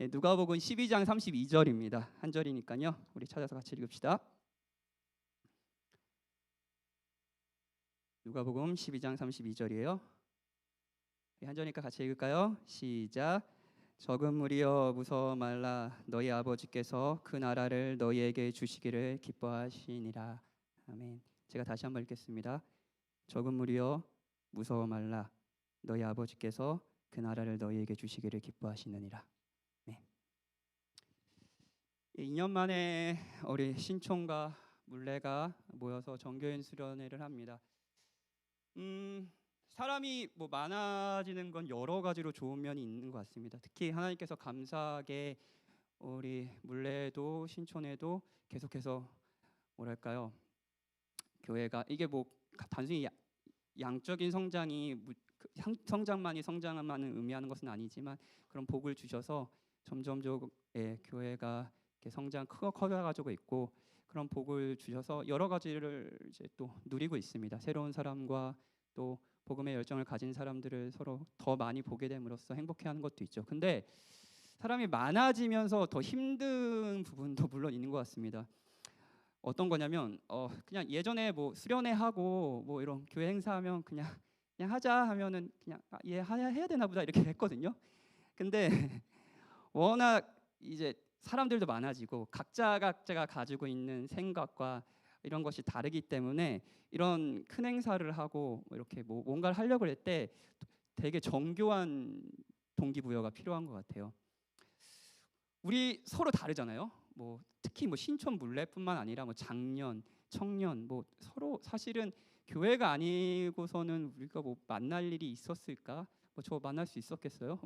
누가복음 12장 32절입니다. 한 절이니까요. 우리 찾아서 같이 읽읍시다. 누가복음 12장 32절이에요. 한 절이니까 같이 읽을까요? 시작. 적은 무리여 무서워 말라. 너희 아버지께서 그 나라를 너희에게 주시기를 기뻐하시니라. 아멘. 제가 다시 한번 읽겠습니다. 적은 무리여 무서워 말라. 너희 아버지께서 그 나라를 너희에게 주시기를 기뻐하시느니라. 네. 2년 만에 우리 신촌과 물레가 모여서 정교인 수련회를 합니다. 사람이 많아지는 건 여러 가지로 좋은 면이 있는 것 같습니다. 특히 하나님께서 감사하게 우리 물레도 신촌에도 계속해서 뭐랄까요? 교회가 이게 단순히 양적인 성장만이 성장만을 의미하는 것은 아니지만 그런 복을 주셔서 점점점 교회가 이렇게 성장 커가지고 있고 그런 복을 주셔서 여러 가지를 이제 또 누리고 있습니다. 새로운 사람과 또 복음의 열정을 가진 사람들을 서로 더 많이 보게 됨으로써 행복해하는 것도 있죠. 근데 사람이 많아지면서 더 힘든 부분도 물론 있는 것 같습니다. 어떤 거냐면 그냥 예전에 수련회 하고 이런 교회 행사하면 그냥 하자 하면은 그냥 해야 되나 보다 이렇게 했거든요. 근데 워낙 이제 사람들도 많아지고 각자가 가지고 있는 생각과 이런 것이 다르기 때문에 이런 큰 행사를 하고 이렇게 뭔가를 하려고 할 때 되게 정교한 동기부여가 필요한 것 같아요. 우리 서로 다르잖아요. 특히 신촌 물레뿐만 아니라 장년, 청년 서로 사실은 교회가 아니고서는 우리가 만날 일이 있었을까? 저 만날 수 있었겠어요?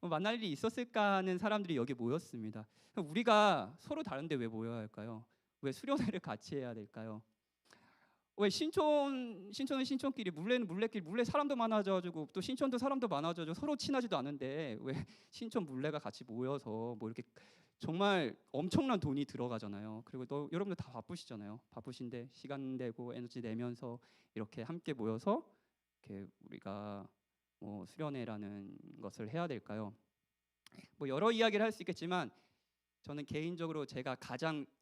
만날 일이 있었을까 하는 사람들이 여기 모였습니다. 우리가 서로 다른데 왜 모여야 할까요? 왜 수련회를 같이 해야 될까요? 왜 신촌은 신촌끼리, 물레는 물레끼리, 물레 사람도 많아져가지고 또 신촌도 사람도 많아져가지고 서로 친하지도 않은데 왜 신촌 물레가 같이 모여서 이렇게 정말 엄청난 돈이 들어가잖아요. 그리고 여러분들 다 바쁘시잖아요. 바쁘신데 시간 내고 에너지 내면서 이렇게 함께 모여서 이렇게 우리가 수련회라는 것을 해야 될까요? 여러 이야기를 할 수 있겠지만 저는 개인적으로 제가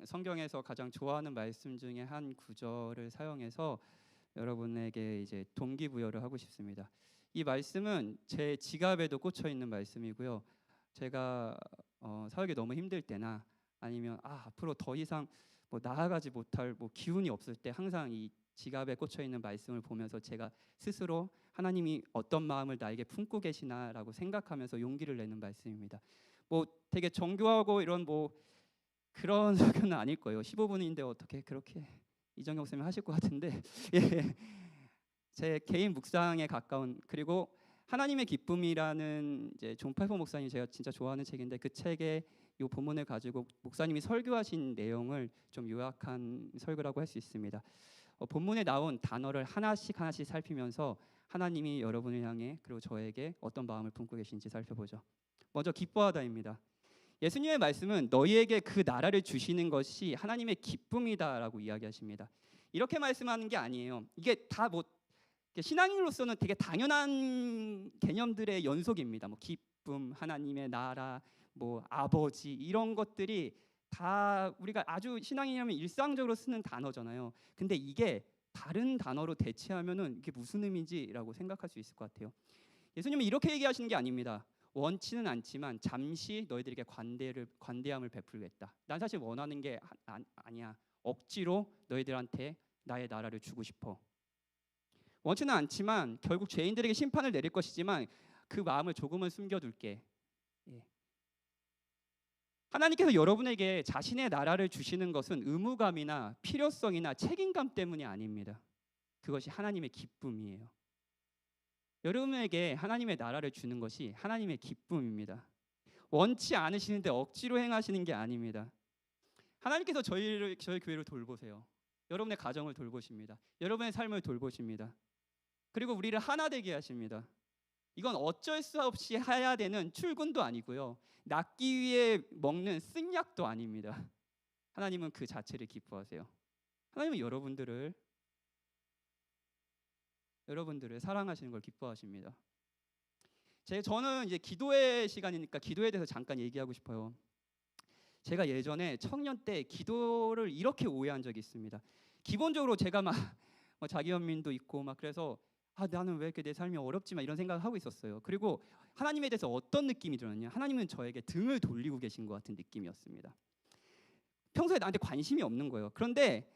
성경에서 가장 좋아하는 말씀 중에 한 구절을 사용해서 여러분에게 이제 동기부여를 하고 싶습니다. 이 말씀은 제 지갑에도 꽂혀 있는 말씀이고요. 제가 사역이 너무 힘들 때나 아니면 앞으로 더 이상 나아가지 못할 기운이 없을 때 항상 이 지갑에 꽂혀 있는 말씀을 보면서 제가 스스로 하나님이 어떤 마음을 나에게 품고 계시나라고 생각하면서 용기를 내는 말씀입니다. 되게 정교하고 이런 그런 설교는 아닐 거예요. 15분인데 어떻게 그렇게 이정경 선생님 하실 것 같은데 예. 제 개인 묵상에 가까운, 그리고 하나님의 기쁨이라는 이제 존 팔포 목사님 제가 진짜 좋아하는 책인데 그 책의 이 본문을 가지고 목사님이 설교하신 내용을 좀 요약한 설교라고 할 수 있습니다. 본문에 나온 단어를 하나씩 살피면서 하나님이 여러분을 향해 그리고 저에게 어떤 마음을 품고 계신지 살펴보죠. 먼저 기뻐하다입니다. 예수님의 말씀은 너희에게 그 나라를 주시는 것이 하나님의 기쁨이다라고 이야기하십니다. 이렇게 말씀하는 게 아니에요. 이게 다 신앙인으로서는 되게 당연한 개념들의 연속입니다. 기쁨, 하나님의 나라, 아버지, 이런 것들이 다 우리가 아주 신앙인이라면 일상적으로 쓰는 단어잖아요. 근데 이게 다른 단어로 대체하면은 이게 무슨 의미지라고 생각할 수 있을 것 같아요. 예수님은 이렇게 얘기하시는 게 아닙니다. 원치는 않지만 잠시 너희들에게 관대함을 베풀겠다. 난 사실 원하는 게 아니야. 억지로 너희들한테 나의 나라를 주고 싶어. 원치는 않지만 결국 죄인들에게 심판을 내릴 것이지만 그 마음을 조금은 숨겨둘게. 하나님께서 여러분에게 자신의 나라를 주시는 것은 의무감이나 필요성이나 책임감 때문이 아닙니다. 그것이 하나님의 기쁨이에요. 여러분에게 하나님의 나라를 주는 것이 하나님의 기쁨입니다. 원치 않으시는데 억지로 행하시는 게 아닙니다. 하나님께서 저희 교회를 돌보세요. 여러분의 가정을 돌보십니다. 여러분의 삶을 돌보십니다. 그리고 우리를 하나 되게 하십니다. 이건 어쩔 수 없이 해야 되는 출근도 아니고요. 낫기 위해 먹는 쓴약도 아닙니다. 하나님은 그 자체를 기뻐하세요. 하나님은 여러분들을 사랑하시는 걸 기뻐하십니다. 저는 이제 기도의 시간이니까 기도에 대해서 잠깐 얘기하고 싶어요. 제가 예전에 청년 때 기도를 이렇게 오해한 적이 있습니다. 기본적으로 제가 막 자기 연민도 있고 막 그래서 나는 왜 이렇게 내 삶이 어렵지만 이런 생각을 하고 있었어요. 그리고 하나님에 대해서 어떤 느낌이 들었냐? 하나님은 저에게 등을 돌리고 계신 것 같은 느낌이었습니다. 평소에 나한테 관심이 없는 거예요. 그런데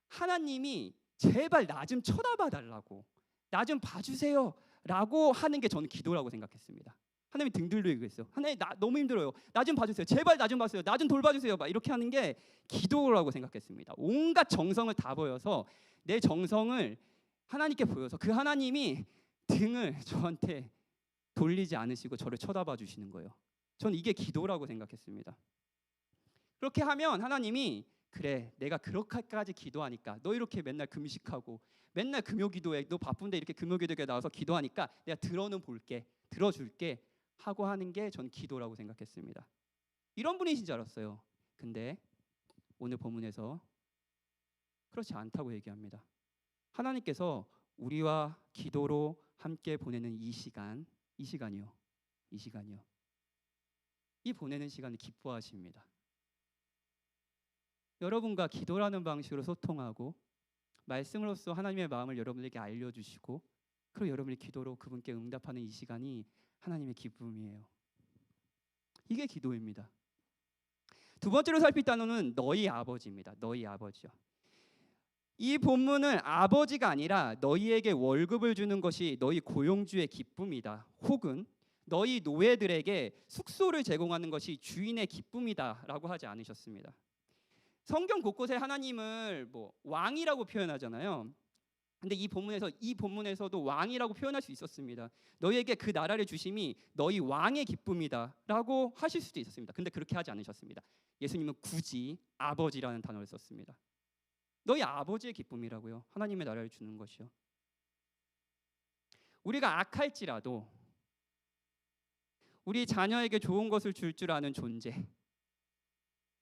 하나님이 제발 나 좀 쳐다봐 달라고, 나 좀 봐주세요 라고 하는 게 저는 기도라고 생각했습니다. 하나님이 등 돌리고 있어요. 하나님 나 너무 힘들어요. 나 좀 봐주세요. 제발 나 좀 봐주세요. 나 좀 돌봐주세요. 막 이렇게 하는 게 기도라고 생각했습니다. 온갖 정성을 다 보여서 내 정성을 하나님께 보여서 그 하나님이 등을 저한테 돌리지 않으시고 저를 쳐다봐 주시는 거예요. 저는 이게 기도라고 생각했습니다. 그렇게 하면 하나님이 그래 내가 그렇게까지 기도하니까 너 이렇게 맨날 금식하고 맨날 금요기도에 너 바쁜데 이렇게 금요기도에 나와서 기도하니까 내가 들어는 볼게 들어줄게 하고 하는 게 전 기도라고 생각했습니다. 이런 분이신 줄 알았어요. 근데 오늘 본문에서 그렇지 않다고 얘기합니다. 하나님께서 우리와 기도로 함께 보내는 이 시간이요. 이 보내는 시간을 기뻐하십니다. 여러분과 기도라는 방식으로 소통하고 말씀으로써 하나님의 마음을 여러분에게 알려주시고 그리고 여러분이 기도로 그분께 응답하는 이 시간이 하나님의 기쁨이에요. 이게 기도입니다. 두 번째로 살필 단어는 너희 아버지입니다. 너희 아버지요. 이 본문은 아버지가 아니라 너희에게 월급을 주는 것이 너희 고용주의 기쁨이다. 혹은 너희 노예들에게 숙소를 제공하는 것이 주인의 기쁨이다라고 하지 않으셨습니다. 성경 곳곳에 하나님을 왕이라고 표현하잖아요. 근데 이 본문에서도 왕이라고 표현할 수 있었습니다. 너희에게 그 나라를 주심이 너희 왕의 기쁨이다라고 하실 수도 있었습니다. 근데 그렇게 하지 않으셨습니다. 예수님은 굳이 아버지라는 단어를 썼습니다. 너희 아버지의 기쁨이라고요. 하나님의 나라를 주는 것이요. 우리가 악할지라도 우리 자녀에게 좋은 것을 줄 줄 아는 존재.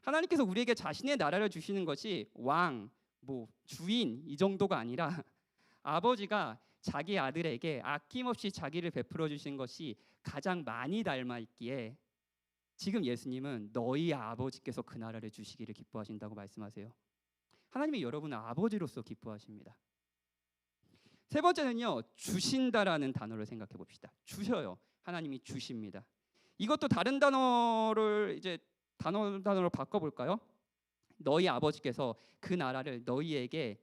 하나님께서 우리에게 자신의 나라를 주시는 것이 왕, 주인 이 정도가 아니라 아버지가 자기 아들에게 아낌없이 자기를 베풀어 주신 것이 가장 많이 닮아 있기에 지금 예수님은 너희 아버지께서 그 나라를 주시기를 기뻐하신다고 말씀하세요. 하나님이 여러분을 아버지로서 기뻐하십니다. 세 번째는요, 주신다라는 단어를 생각해 봅시다. 주셔요. 하나님이 주십니다. 이것도 다른 단어를 이제 단어로 바꿔볼까요? 너희 아버지께서 그 나라를 너희에게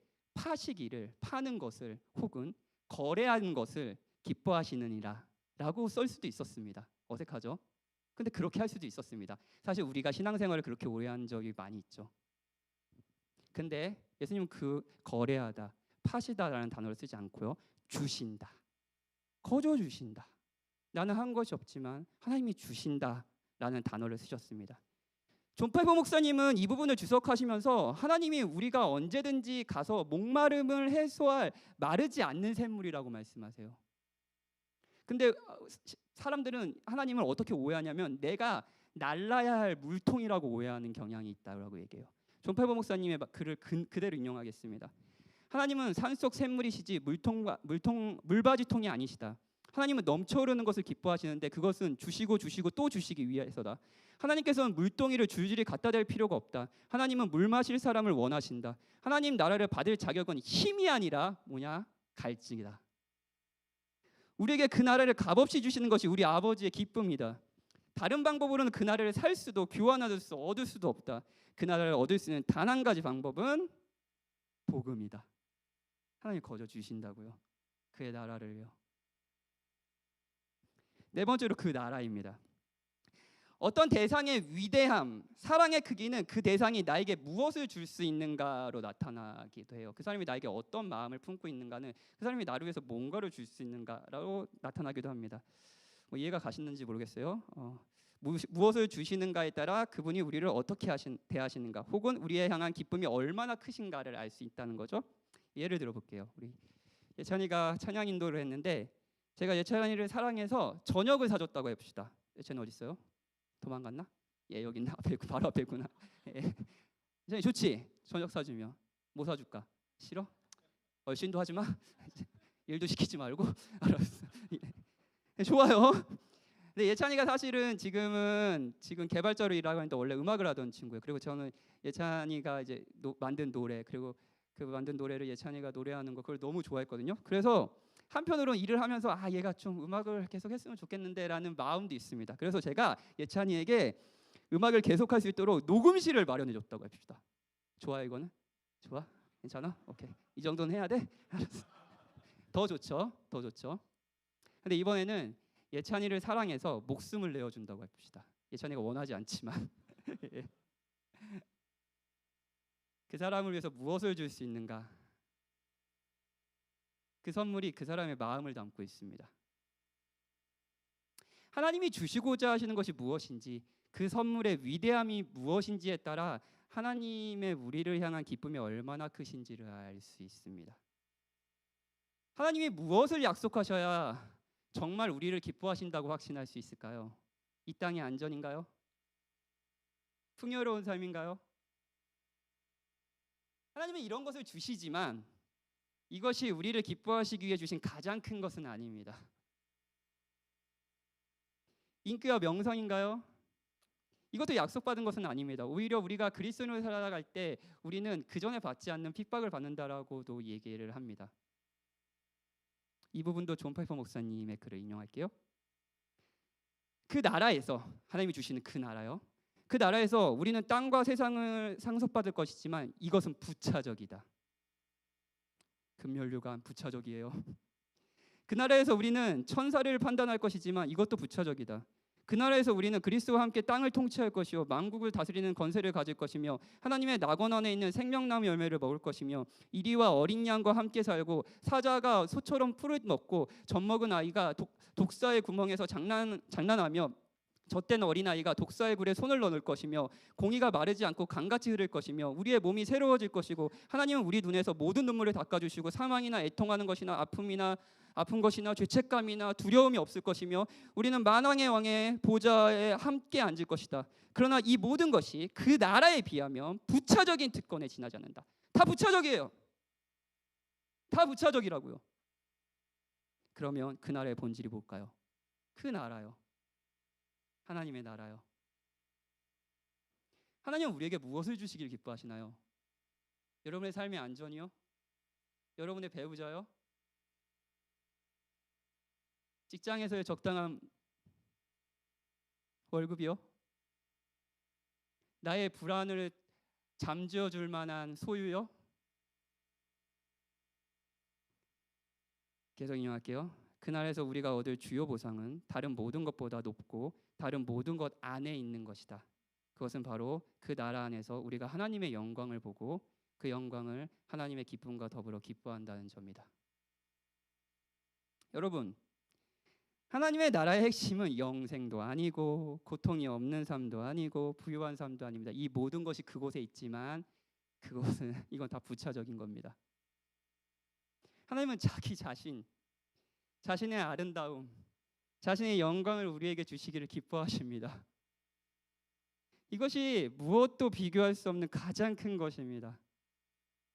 파는 것을 혹은 거래하는 것을 기뻐하시느니라 라고 쓸 수도 있었습니다. 어색하죠? 근데 그렇게 할 수도 있었습니다. 사실 우리가 신앙생활을 그렇게 오래 한 적이 많이 있죠. 근데 예수님은 그 거래하다, 파시다라는 단어를 쓰지 않고요. 주신다, 거저 주신다. 나는 한 것이 없지만 하나님이 주신다라는 단어를 쓰셨습니다. 존 파이버 목사님은 이 부분을 주석하시면서 하나님이 우리가 언제든지 가서 목마름을 해소할 마르지 않는 샘물이라고 말씀하세요. 근데 사람들은 하나님을 어떻게 오해하냐면 내가 날라야 할 물통이라고 오해하는 경향이 있다고 얘기해요. 존 파이버 목사님의 글을 그대로 인용하겠습니다. 하나님은 산속 샘물이시지 물바지통이 아니시다. 하나님은 넘쳐흐르는 것을 기뻐하시는데 그것은 주시고 또 주시기 위해서다. 하나님께서는 물동이를 줄줄이 갖다 댈 필요가 없다. 하나님은 물 마실 사람을 원하신다. 하나님 나라를 받을 자격은 힘이 아니라 갈증이다. 우리에게 그 나라를 값없이 주시는 것이 우리 아버지의 기쁨이다. 다른 방법으로는 그 나라를 살 수도 교환할 수 얻을 수도 없다. 그 나라를 얻을 수 있는 단 한 가지 방법은 복음이다. 하나님 거저 주신다고요. 그의 나라를요. 네 번째로 그 나라입니다. 어떤 대상의 위대함, 사랑의 크기는 그 대상이 나에게 무엇을 줄 수 있는가로 나타나기도 해요. 그 사람이 나에게 어떤 마음을 품고 있는가는 그 사람이 나를 위해서 뭔가를 줄 수 있는가로 나타나기도 합니다. 이해가 가시는지 모르겠어요. 무엇을 주시는가에 따라 그분이 우리를 어떻게 대하시는가 혹은 우리에 향한 기쁨이 얼마나 크신가를 알 수 있다는 거죠. 예를 들어 볼게요. 우리 예찬이가 찬양 인도를 했는데 제가 예찬이를 사랑해서 저녁을 사줬다고 해봅시다. 예찬이 어디 있어요? 도망갔나? 예, 여기 있나? 바로 앞에 있구나. 예. 예찬이 좋지? 저녁 사주면 뭐 사줄까? 싫어? 얼씬도 하지 마. 일도 시키지 말고. 알았어. 예. 좋아요. 근데 예찬이가 사실은 지금 개발자로 일하고 있는데 원래 음악을 하던 친구예요. 그리고 저는 예찬이가 이제 만든 노래, 그리고 그 만든 노래를 예찬이가 노래하는 거 그걸 너무 좋아했거든요. 그래서 한편으로는 일을 하면서 얘가 좀 음악을 계속 했으면 좋겠는데라는 마음도 있습니다. 그래서 제가 예찬이에게 음악을 계속할 수 있도록 녹음실을 마련해 줬다고 합시다. 좋아, 이거는? 좋아? 괜찮아? 오케이. 이 정도는 해야 돼? 알았어. 더 좋죠. 더 좋죠. 근데 이번에는 예찬이를 사랑해서 목숨을 내어준다고 합시다. 예찬이가 원하지 않지만 그 사람을 위해서 무엇을 줄 수 있는가? 그 선물이 그 사람의 마음을 담고 있습니다. 하나님이 주시고자 하시는 것이 무엇인지, 그 선물의 위대함이 무엇인지에 따라 하나님의 우리를 향한 기쁨이 얼마나 크신지를 알 수 있습니다. 하나님이 무엇을 약속하셔야 정말 우리를 기뻐하신다고 확신할 수 있을까요? 이 땅의 안전인가요? 풍요로운 삶인가요? 하나님은 이런 것을 주시지만 이것이 우리를 기뻐하시기 위해 주신 가장 큰 것은 아닙니다. 인기와 명성인가요? 이것도 약속받은 것은 아닙니다. 오히려 우리가 그리스도인으로 살아갈 때 우리는 그 전에 받지 않는 핍박을 받는다라고도 얘기를 합니다. 이 부분도 존 파이퍼 목사님의 글을 인용할게요. 그 나라에서, 하나님이 주시는 그 나라요, 그 나라에서 우리는 땅과 세상을 상속받을 것이지만 이것은 부차적이다. 금연류관 부차적이에요. 그 나라에서 우리는 천사를 판단할 것이지만 이것도 부차적이다. 그 나라에서 우리는 그리스도와 함께 땅을 통치할 것이요 만국을 다스리는 권세를 가질 것이며 하나님의 낙원 안에 있는 생명나무 열매를 먹을 것이며 이리와 어린 양과 함께 살고 사자가 소처럼 풀을 먹고 젖먹은 아이가 독사의 구멍에서 장난하며 젖된 어린아이가 독사의 굴에 손을 넣을 것이며 공의가 마르지 않고 강같이 흐를 것이며 우리의 몸이 새로워질 것이고 하나님은 우리 눈에서 모든 눈물을 닦아주시고 사망이나 애통하는 것이나 아픈 것이나 죄책감이나 두려움이 없을 것이며 우리는 만왕의 왕의 보좌에 함께 앉을 것이다. 그러나 이 모든 것이 그 나라에 비하면 부차적인 특권에 지나지 않는다. 다 부차적이에요. 다 부차적이라고요. 그러면 그 나라의 본질이 뭘까요? 그 나라요, 하나님의 나라요. 하나님은 우리에게 무엇을 주시길 기뻐하시나요? 여러분의 삶의 안전이요? 여러분의 배우자요? 직장에서의 적당한 월급이요? 나의 불안을 잠재워 줄 만한 소유요? 계속 인용할게요. 그날에서 우리가 얻을 주요 보상은 다른 모든 것보다 높고 다른 모든 것 안에 있는 것이다. 그것은 바로 그 나라 안에서 우리가 하나님의 영광을 보고 그 영광을 하나님의 기쁨과 더불어 기뻐한다는 점이다. 여러분, 하나님의 나라의 핵심은 영생도 아니고 고통이 없는 삶도 아니고 부유한 삶도 아닙니다. 이 모든 것이 그곳에 있지만 이건 다 부차적인 겁니다. 하나님은 자기 자신의 아름다움, 자신의 영광을 우리에게 주시기를 기뻐하십니다. 이것이 무엇도 비교할 수 없는 가장 큰 것입니다.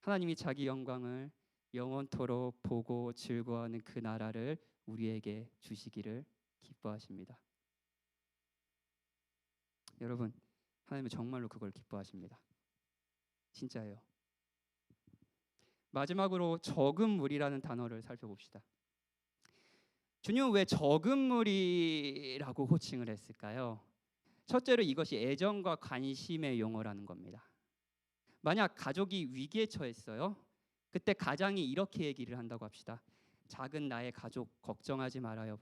하나님이 자기 영광을 영원토록 보고 즐거워하는 그 나라를 우리에게 주시기를 기뻐하십니다. 여러분, 하나님은 정말로 그걸 기뻐하십니다. 진짜예요. 마지막으로 적은 물이라는 단어를 살펴봅시다. 주님은 왜 적은 물이라고 호칭을 했을까요? 첫째로 이것이 애정과 관심의 용어라는 겁니다. 만약 가족이 위기에 처했어요. 그때 가장이 이렇게 얘기를 한다고 합시다. 작은 나의 가족 걱정하지 말아요.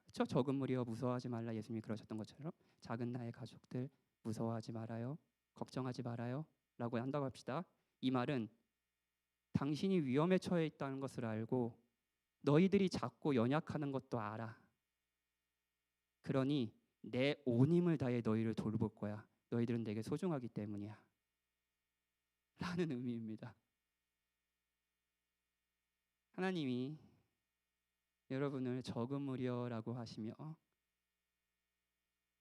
그렇죠? 적은 물이여 무서워하지 말라. 예수님이 그러셨던 것처럼 작은 나의 가족들 무서워하지 말아요. 걱정하지 말아요. 라고 한다고 합시다. 이 말은 당신이 위험에 처해 있다는 것을 알고 너희들이 작고 연약하는 것도 알아. 그러니 내 온 힘을 다해 너희를 돌볼 거야. 너희들은 내게 소중하기 때문이야. 라는 의미입니다. 하나님이 여러분을 적은 무리여라고 하시며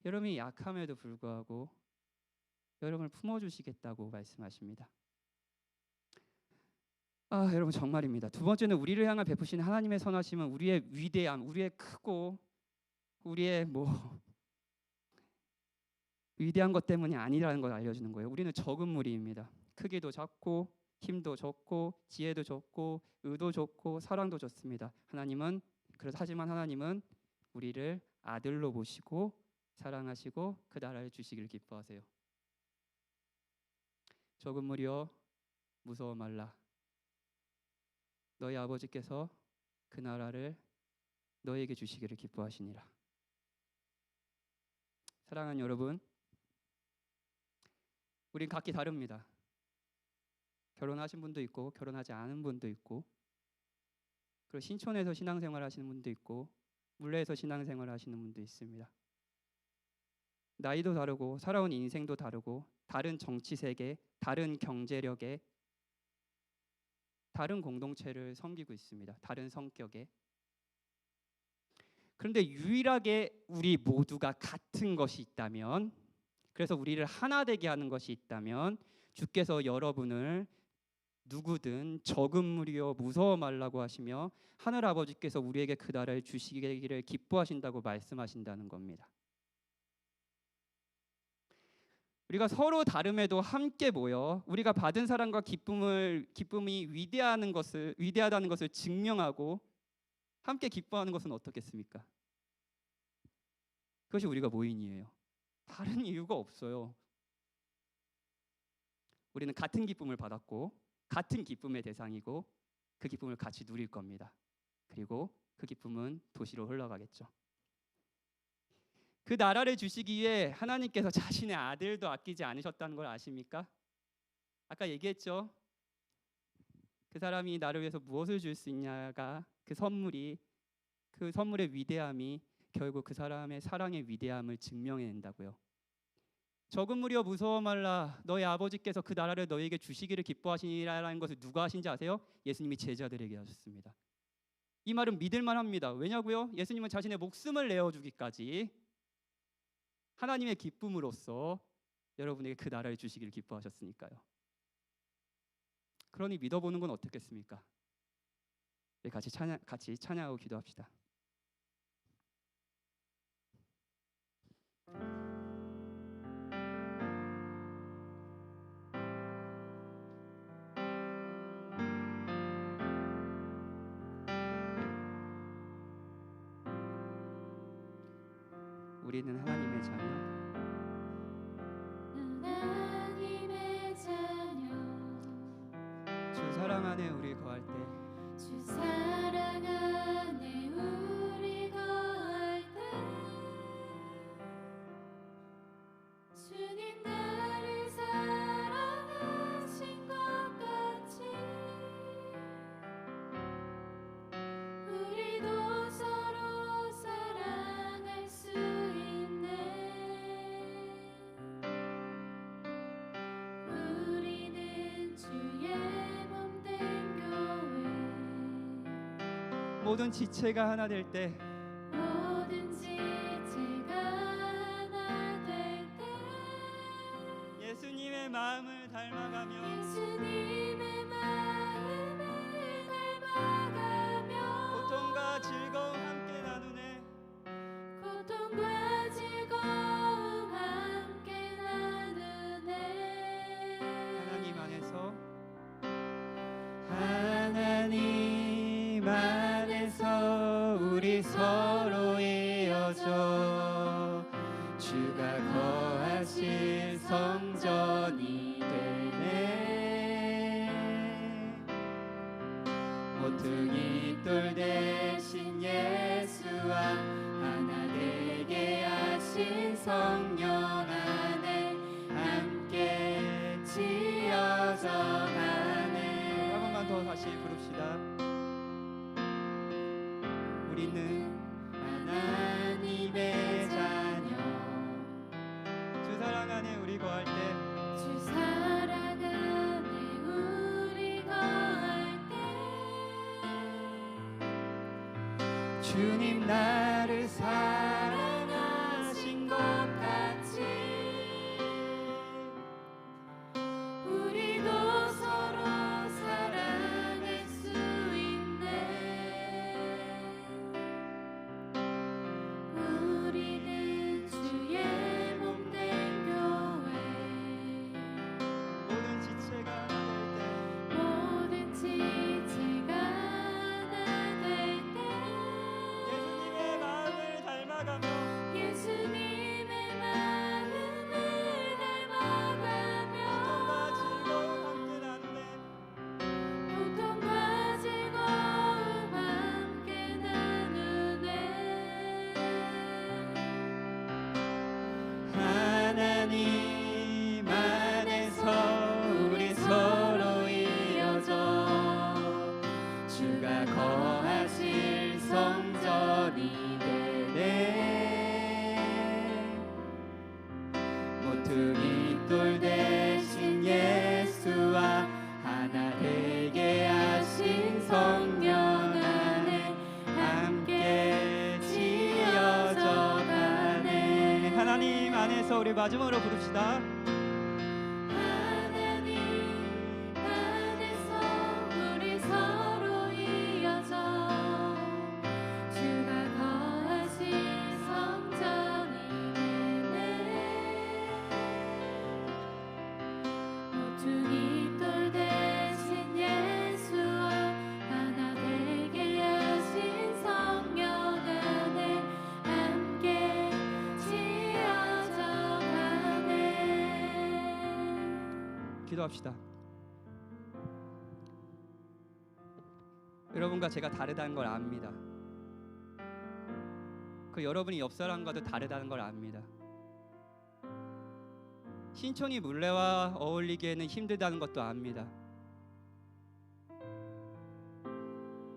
여러분이 약함에도 불구하고 여러분을 품어주시겠다고 말씀하십니다. 여러분 정말입니다. 두 번째는 우리를 향한 베푸시는 하나님의 선하심은 우리의 위대함, 우리의 크고, 우리의 영광을 우리에게 주시기를 기뻐하십니다. 여러분, 하나님은 정말로 그걸 기뻐하십니다. 진짜예요. 마지막으로 적은 물이라는 단어를 살펴봅시다. 주님은 왜 적은 물이라고 호칭을 했을까요? 첫째로 이것이 애정과 관심의 용어라는 겁니다. 만약 가족이 위기에 처했어요. 그때 가장이 이렇게 얘기를 한다고 합시다. 작은 나의 가족들 무서워하지 말아요. 그렇죠? 적은 물이여 무서워하지 말아요. 우리의 위대한 것 때문이 아니라는 걸 알려주는 거예요. 우리는 적은 무리입니다. 크기도 작고 힘도 적고 지혜도 적고 의도 적고 사랑도 적습니다. 하지만 하나님은 우리를 아들로 보시고 사랑하시고 그 나라를 주시기를 기뻐하세요. 적은 무리여 무서워 말라. 너희 아버지께서 그 나라를 너희에게 주시기를 기뻐하시니라. 사랑하는 여러분, 우린 각기 다릅니다. 결혼하신 분도 있고 결혼하지 않은 분도 있고, 그리고 신촌에서 신앙생활 하시는 분도 있고 물레에서 신앙생활 하시는 분도 있습니다. 나이도 다르고 살아온 인생도 다르고 다른 정치 세계, 다른 경제력에, 다른 공동체를 섬기고 있습니다. 다른 성격에. 그런데 유일하게 우리 모두가 같은 것이 있다면, 그래서 우리를 하나 되게 하는 것이 있다면, 주께서 여러분을 누구든 적은 무리여 무서워 말라고 하시며 하늘 아버지께서 우리에게 그 나라를 주시기를 기뻐하신다고 말씀하신다는 겁니다. 우리가 서로 다름에도 함께 모여 우리가 받은 사랑과 기쁨이 위대하다는 것을 증명하고 함께 기뻐하는 것은 어떻겠습니까? 그것이 우리가 모인이에요. 다른 이유가 없어요. 우리는 같은 기쁨을 받았고 같은 기쁨의 대상이고 그 기쁨을 같이 누릴 겁니다. 그리고 그 기쁨은 도시로 흘러가겠죠. 그 나라를 주시기 위해 하나님께서 자신의 아들도 아끼지 않으셨다는 걸 아십니까? 아까 얘기했죠. 그 사람이 나를 위해서 무엇을 줄 수 있냐가 그 선물의 위대함이 결국 그 사람의 사랑의 위대함을 증명해낸다고요. 적은 무리여 무서워 말라. 너희 아버지께서 그 나라를 너희에게 주시기를 기뻐하시니라는 것을 누가 하신지 아세요? 예수님이 제자들에게 하셨습니다. 이 말은 믿을만 합니다. 왜냐고요? 예수님은 자신의 목숨을 내어주기까지 하나님의 기쁨으로써 여러분에게 그 나라를 주시기를 기뻐하셨으니까요. 그러니 믿어보는 건 어떻겠습니까? 같이 찬양하고 기도합시다. 우리는 하나님의 자녀. 주 사랑 안에 우리 거할 때. 주 사랑 안에 우리 거할 때 주님 나를 사랑하신 것 같이 우리도 서로 사랑할 수 있네. 우리는 주의 모든 지체가 하나 될 때, 모든 지체가 하나 될 때 예수님의 마음을 닮아가며 예수님의 마음을 닮아가며 고통과 즐거움 함께 나누네. 고통과 즐거움 함께 나누네. 하나님 안에서 우리 서로 이어져 주가 거하실 성전이 되네. 모퉁이 돌 대신 예수와 하나 되게 하신 성령 안에 함께 지어져 가네. 한 번만 더 다시 부릅시다. 우리는 하나님의 자녀. 주 사랑 안에 우리 거할 때. 주 사랑 안에 우리 거할 때 주님 나를 사랑하신 것 같이 우리도 서로 사랑할 수 있네. 모퉁이 돌 대신 예수와 하나 되게 하신 성령 안에 함께 지어져 가네. 하나님 안에서 우리 마지막으로 부릅시다. 하나님 안에서 우리 서로 이어져 주가 거하신 성전이 되네. 모퉁이 돌 대신 예수와 하나 되게 하신 성령 안에 함께 지어져 가네. 기도합시다. 여러분과 제가 다르다는 걸 압니다. 그 여러분이 옆 사람과도 다르다는 걸 압니다. 신촌이 물레와 어울리기에는 힘들다는 것도 압니다.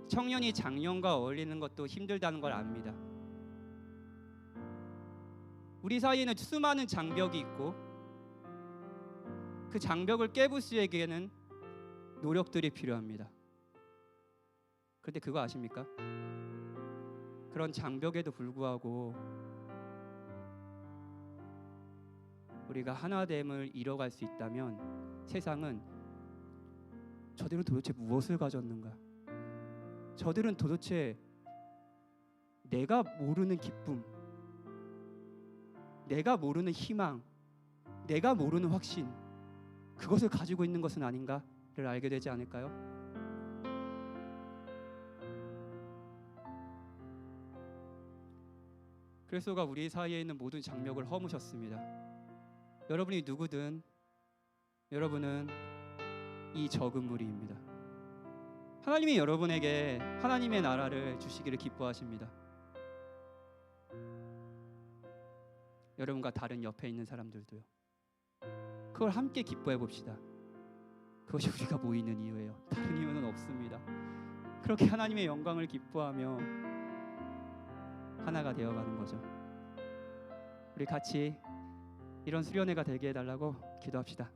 청년이 장년과 어울리는 것도 힘들다는 걸 압니다. 우리 사이에는 수많은 장벽이 있고 그 장벽을 깨부수기에는 노력들이 필요합니다. 그런데 그거 아십니까? 그런 장벽에도 불구하고 우리가 하나됨을 이뤄갈 수 있다면 세상은 저들은 도대체 무엇을 가졌는가? 저들은 도대체 내가 모르는 기쁨, 내가 모르는 희망, 내가 모르는 확신, 그것을 가지고 있는 것은 아닌가를 알게 되지 않을까요? 그리스도가 우리 사이에 있는 모든 장벽을 허무셨습니다. 여러분이 누구든 여러분은 이 적은 무리입니다. 하나님이 여러분에게 하나님의 나라를 주시기를 기뻐하십니다. 여러분과 다른 옆에 있는 사람들도요. 그걸 함께 기뻐해 봅시다. 그것이 우리가 모이는 이유예요. 다른 이유는 없습니다. 그렇게 하나님의 영광을 기뻐하며 하나가 되어가는 거죠. 우리 같이 이런 수련회가 되게 해달라고 기도합시다.